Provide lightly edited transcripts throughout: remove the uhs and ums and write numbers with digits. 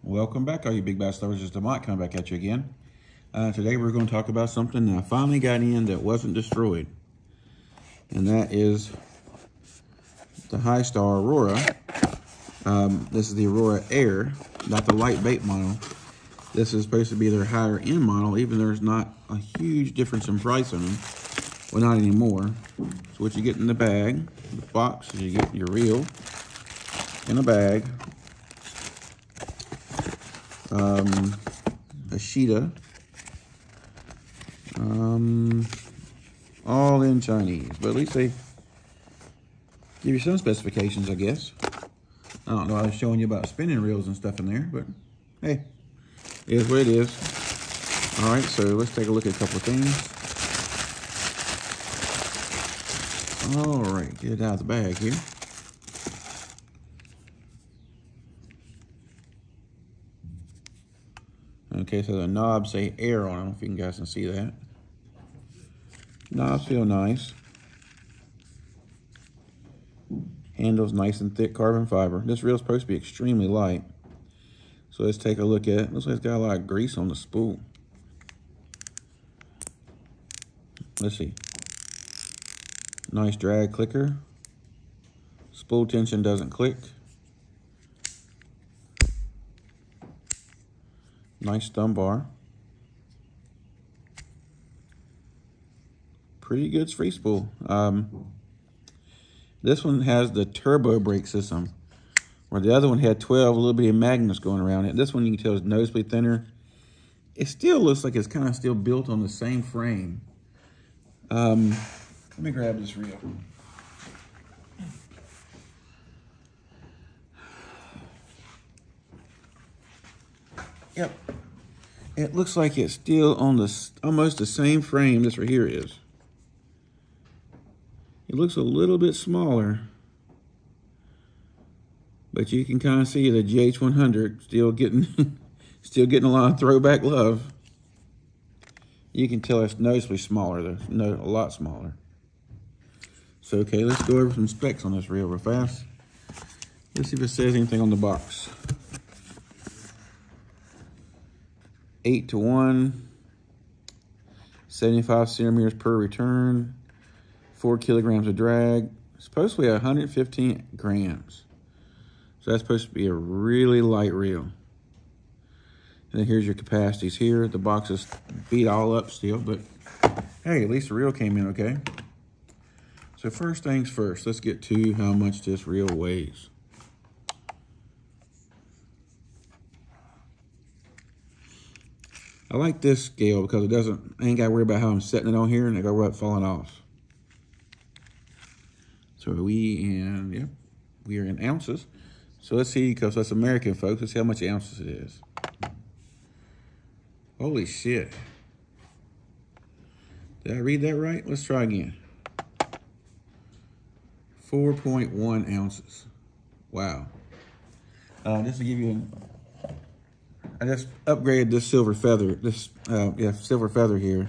Welcome back, all you big bass lovers. It's Demont coming back at you again. Today we're going to talk about something that I finally got in that wasn't destroyed. And that is the Histar Aurora. This is the Aurora Air, not the light bait model. This is supposed to be their higher end model, even though there's not a huge difference in price on them. Well, not anymore. So what you get in the bag, the box, is you get your reel in a bag. A Sheeta, all in Chinese, but at least they give you some specifications, I guess. I don't know, I was showing you about spinning reels and stuff in there, but hey, it is what it is. All right, so let's take a look at a couple of things. All right, get it out of the bag here. Okay, so the knobs say air on them, if you guys can see that. Knobs feel nice. Handle's nice and thick carbon fiber. This reel's supposed to be extremely light. So let's take a look at it. Looks like it's got a lot of grease on the spool. Let's see. Nice drag clicker. Spool tension doesn't click. Nice thumb bar. Pretty good free spool. This one has the turbo brake system, where the other one had 12 little bitty magnets going around it. This one you can tell is noticeably thinner. It still looks like it's kind of still built on the same frame. Let me grab this reel. Yep. It looks like it's still on almost the same frame this right here is. It looks a little bit smaller, but you can kind of see the GH100 still getting a lot of throwback love. You can tell it's noticeably smaller though, a lot smaller. So okay, let's go over some specs on this reel real fast. Let's see if it says anything on the box. 8-to-1, 75 centimeters per return, 4 kilograms of drag. It's supposed to be 115 grams. So that's supposed to be a really light reel. And then here's your capacities here. The box is beat all up still, but hey, at least the reel came in okay. So first things first, let's get to how much this reel weighs. I like this scale because I ain't got to worry about how I'm setting it on here and I got to worry about falling off. So we are in ounces. So let's see, because that's American folks, let's see how much ounces it is. Holy shit. Did I read that right? Let's try again. 4.1 ounces. Wow. Just to give you I just upgraded this silver feather, silver feather here.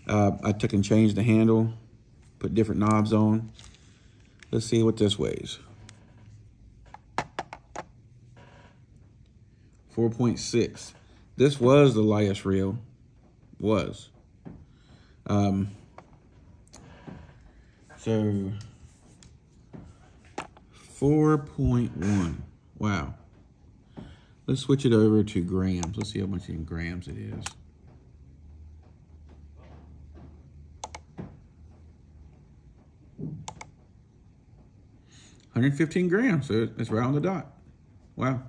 I took and changed the handle, put different knobs on. Let's see what this weighs. 4.6. This was the lightest reel, so 4.1, wow. Let's switch it over to grams. Let's see how much in grams it is. $115 grams, so it's right on the dot. Wow,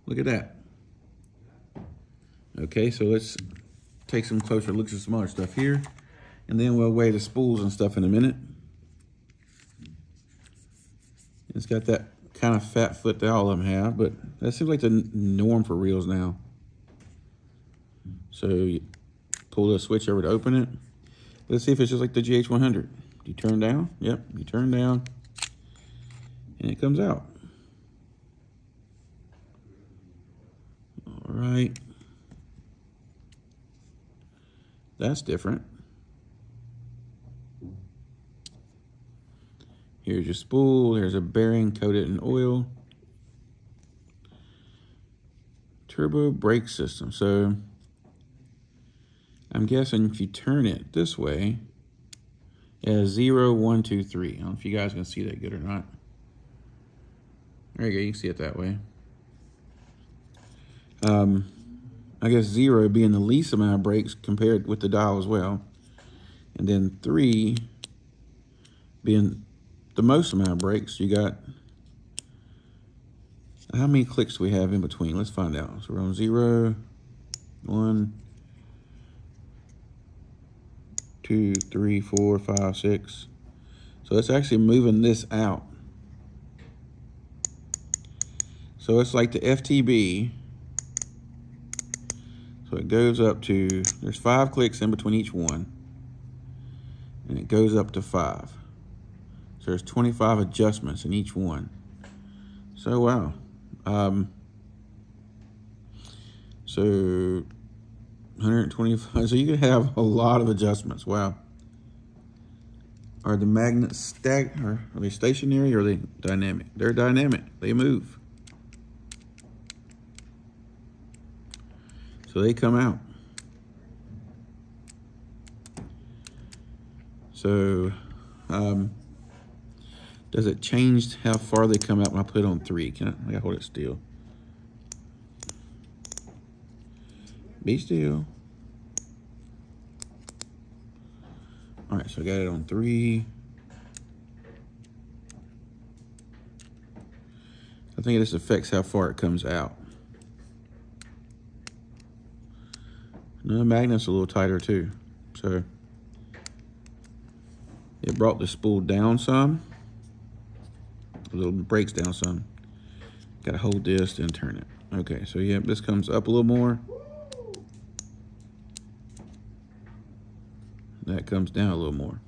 look at that. Okay, so let's take some closer looks at some other stuff here, and then we'll weigh the spools and stuff in a minute. It's got that kind of fat foot that all of them have, but that seems like the norm for reels now. So you pull the switch over to open it. Let's see if it's just like the GH100. You turn down, yep, you turn down, and it comes out. All right. That's different. Here's your spool. There's a bearing coated in oil. turbo brake system. So I'm guessing if you turn it this way, it has 0, 1, 2, 3. I don't know if you guys can see that good or not. There you go, you can see it that way. I guess 0 being the least amount of brakes compared with the dial as well. And then 3 being the most amount of brakes. You got, how many clicks do we have in between? Let's find out. So we're on 0, 1, 2, 3, 4, 5, 6. So it's actually moving this out. So it's like the FTB. So it goes up to, there's 5 clicks in between each one. And it goes up to 5. So there's 25 adjustments in each one. So wow. So 125, so you can have a lot of adjustments. Wow. Are the magnets are they stationary or are they dynamic? They're dynamic, they move. So they come out. So, does it change how far they come out when I put it on 3? I gotta hold it still. Be still. All right, so I got it on 3. I think this affects how far it comes out. No, the magnet's a little tighter too. So it brought the spool down some. A little breaks down some. Gotta hold this, then turn it. Okay, so yeah, this comes up a little more. That comes down a little more.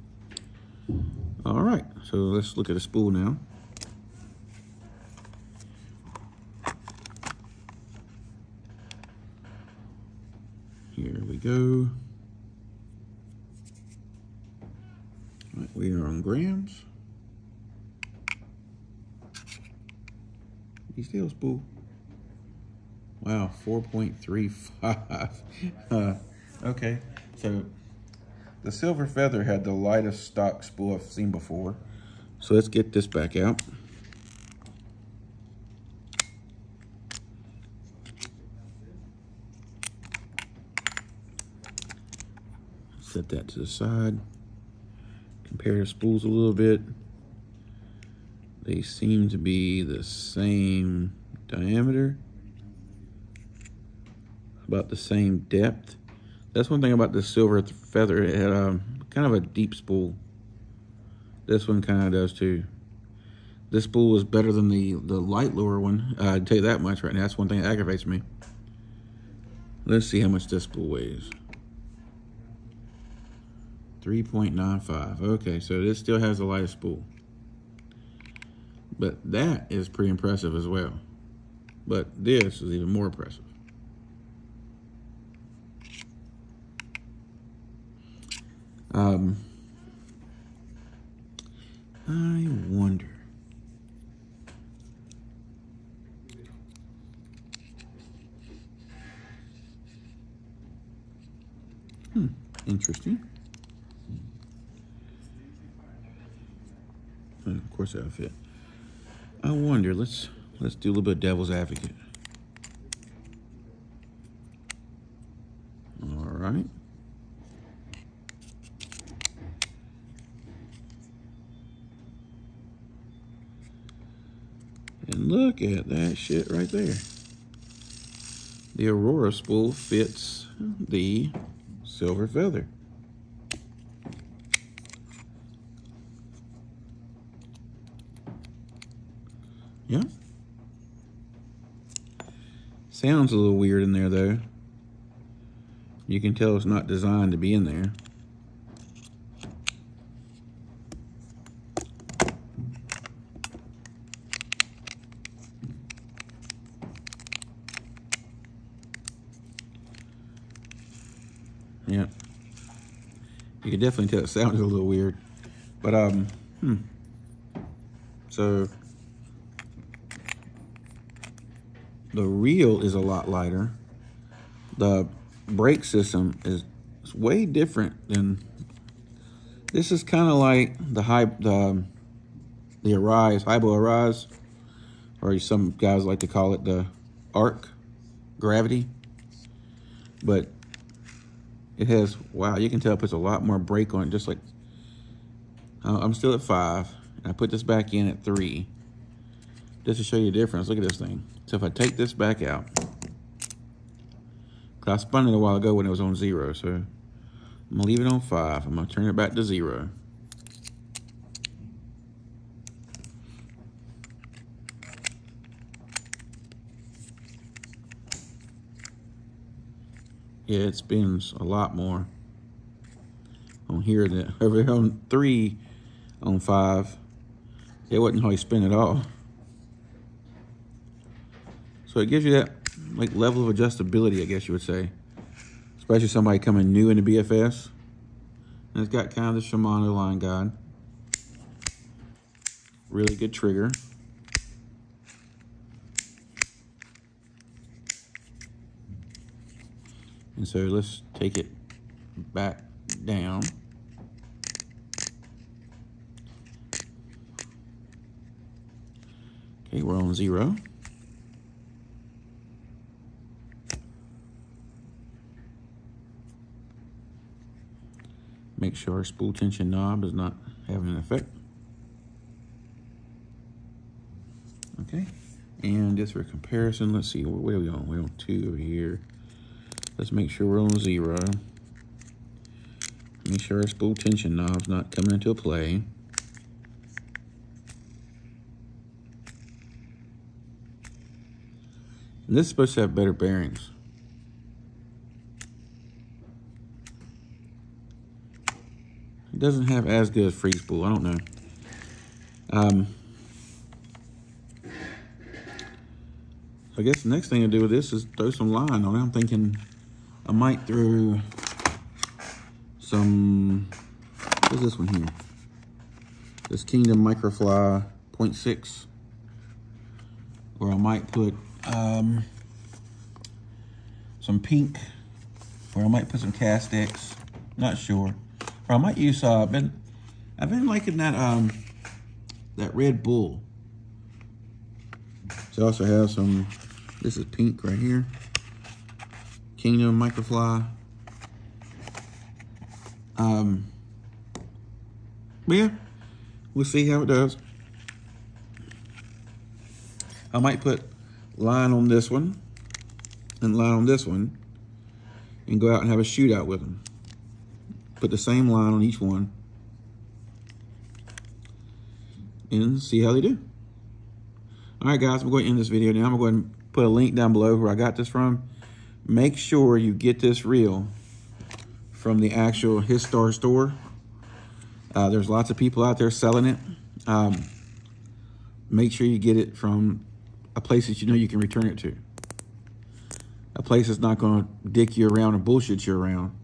All right, so let's look at the spool now. Here we go. All right, we are on grams. Be still, spool. Wow, 4.35. Okay, so the Silver Feather had the lightest stock spool I've seen before. So let's get this back out. Set that to the side. Compare the spools a little bit. They seem to be the same diameter, about the same depth. That's one thing about the Silver Feather. It had kind of a deep spool. This one kind of does too. This spool is better than the light lure one. I'd tell you that much right now. That's one thing that aggravates me. Let's see how much this spool weighs. 3.95. Okay, so this still has the lightest spool. But that is pretty impressive as well. But this is even more impressive. I wonder. Interesting. Of course that'll fit. I wonder, let's do a little bit of devil's advocate. All right. And look at that shit right there. The Aurora spool fits the Silver Feather. Yeah. Sounds a little weird in there though. You can tell it's not designed to be in there. Yeah. You can definitely tell it sounds a little weird. But so the reel is a lot lighter. The brake system is way different than, this is kind of like the Arise, Hybo Arise, or some guys like to call it the Arc Gravity. But it has, wow, you can tell it puts a lot more brake on it, just like, I'm still at 5. And I put this back in at 3. Just to show you the difference, look at this thing. So if I take this back out, I spun it a while ago when it was on 0, so I'm gonna leave it on 5. I'm gonna turn it back to 0. Yeah, it spins a lot more on here than over here on 3. On 5, it wasn't hardly spin at all. So it gives you that like level of adjustability, I guess you would say, especially somebody coming new into BFS. And it's got kind of the Shimano line guide. Really good trigger. And so let's take it back down. Okay, we're on 0. Make sure our spool tension knob is not having an effect. Okay, and just for comparison, let's see, what are we on? We're on 2 over here. Let's make sure we're on 0. Make sure our spool tension knob's not coming into play. And this is supposed to have better bearings. It doesn't have as good as free spool, I don't know. I guess the next thing to do with this is throw some line on it. I'm thinking I might throw some, what's this one here? This Kingdom Microfly 0.6. Or I might put some pink, or I might put some Castex, not sure. Or I might use, I've been liking that that Red Bull. So I also have some, this is pink right here. Kingdom Microfly. But yeah, we'll see how it does. I might put line on this one and line on this one and go out and have a shootout with them. Put the same line on each one and see how they do. All right, guys, I'm going to end this video now. I'm going to put a link down below where I got this from. Make sure you get this reel from the actual Histar store. There's lots of people out there selling it. Make sure you get it from a place that you know you can return it to. A place that's not going to dick you around and bullshit you around.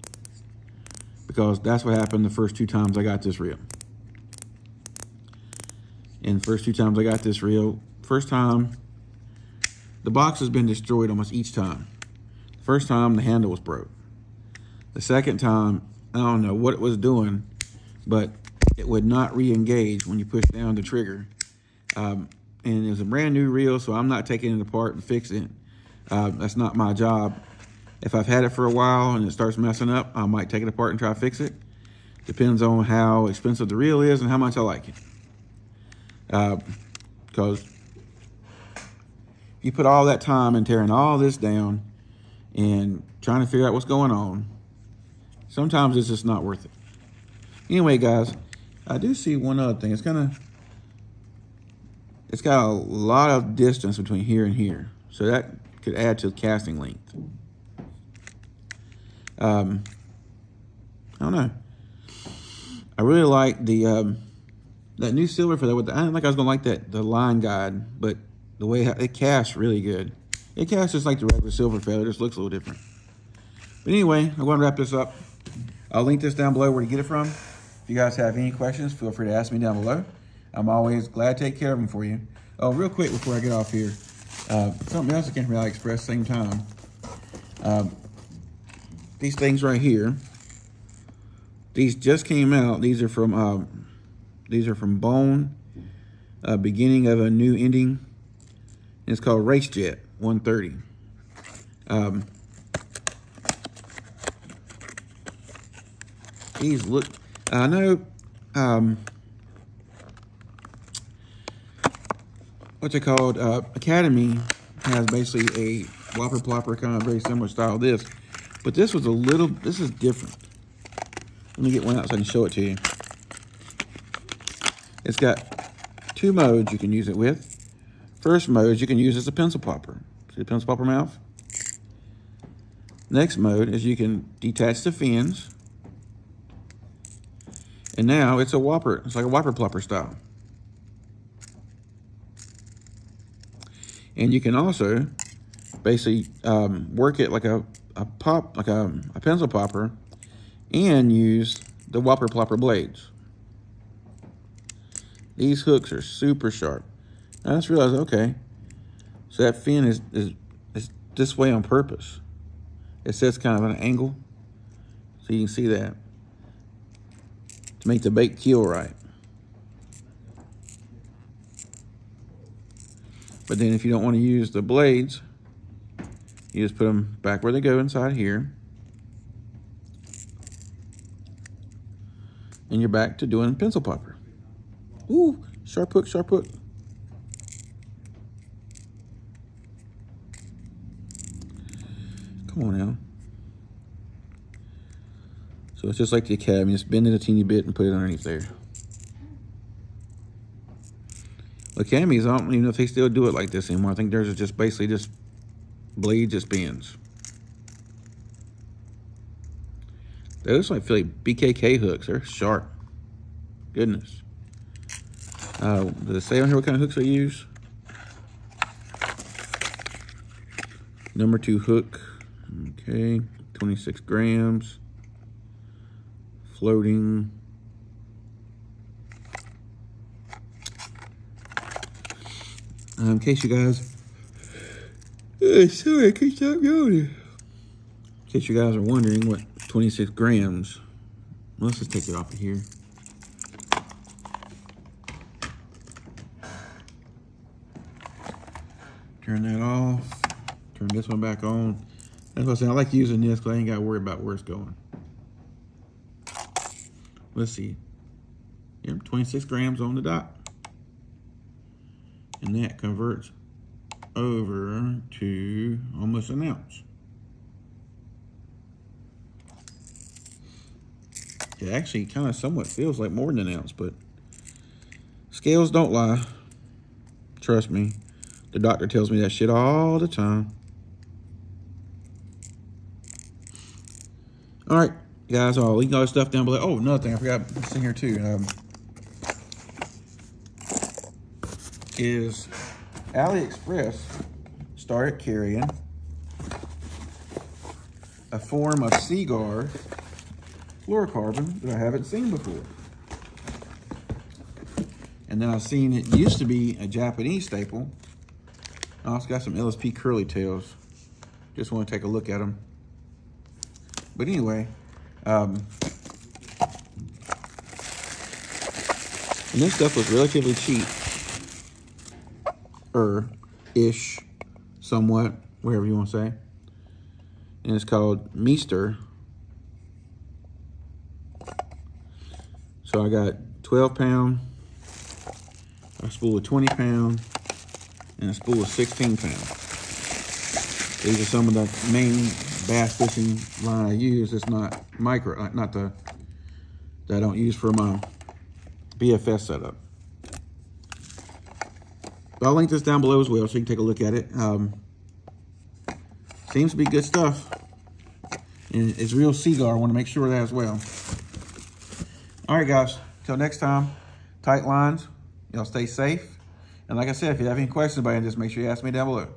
Because that's what happened the first 2 times I got this reel. And the first 2 times I got this reel, first time, the box has been destroyed almost each time. First time, the handle was broke. The second time, I don't know what it was doing, but it would not re-engage when you push down the trigger. And it was a brand new reel, so I'm not taking it apart and fixing it. That's not my job. If I've had it for a while and it starts messing up, I might take it apart and try to fix it. Depends on how expensive the reel is and how much I like it. Because if you put all that time in tearing all this down and trying to figure out what's going on, sometimes it's just not worth it. Anyway, guys, I do see one other thing. It's got a lot of distance between here and here. So that could add to the casting length. I don't know. I really like the that new silver feather. I didn't think I was gonna like the line guide, but the way it casts really good. It casts just like the regular silver feather, just looks a little different. But anyway, I'm going to wrap this up. I'll link this down below where to get it from. If you guys have any questions, feel free to ask me down below. I'm always glad to take care of them for you. Oh, real quick before I get off here, Something else that came from AliExpress same time. These things right here, these just came out. These are from Bone, beginning of a new ending. And it's called Race Jet 130. These look, I know, what's it called? Academy has basically a whopper plopper kind of very similar style to this, but this was this is different. Let me get one out so I can show it to you. It's got 2 modes you can use it with. First mode you can use as a pencil popper. See the pencil popper mouth? Next mode is you can detach the fins. And now it's a whopper. It's like a whopper plopper style. And you can also basically work it like a pencil popper and use the whopper plopper blades. These hooks are super sharp. I just realized, okay, so that fin is this way on purpose. It sets kind of an angle, so you can see that, to make the bait keel right. But then if you don't want to use the blades, you just put them back where they go inside here. And you're back to doing pencil popper. Ooh, sharp hook, sharp hook. Come on now. So it's just like the Academy, just bend it a teeny bit and put it underneath there. Academies, I don't even know if they still do it like this anymore. I think theirs is just basically just blade just bends. Those I feel like BKK hooks. They're sharp. Goodness. Does it say on here what kind of hooks I use? Number 2 hook. Okay, 26 grams. Floating. In case you guys, sorry, I can't stop yawning. In case you guys are wondering what 26 grams, let's just take it off of here. Turn that off. Turn this one back on. That's what I'm saying. I like using this because I ain't got to worry about where it's going. Let's see. Yep, 26 grams on the dot. And that converts over to almost an ounce. It actually kind of somewhat feels like more than an ounce, but scales don't lie. Trust me. The doctor tells me that shit all the time. All right, guys, I'll link all this stuff down below. Oh, another thing I forgot this thing here too. Is AliExpress started carrying a form of cigar fluorocarbon that I haven't seen before. And then I've seen it used to be a Japanese staple. I also got some LSP curly tails. Just want to take a look at them. But anyway, and this stuff was relatively cheap. Ish, somewhat, whatever you want to say. And it's called Histar. So I got 12 pound, a spool of 20 pound, and a spool of 16 pound. These are some of the main bass fishing line I use. It's not micro, not the that I don't use for my BFS setup. But I'll link this down below as well so you can take a look at it. Seems to be good stuff. And it's real cigar. I want to make sure of that as well. All right, guys. Till next time, tight lines. Y'all stay safe. And like I said, if you have any questions about it, just make sure you ask me down below.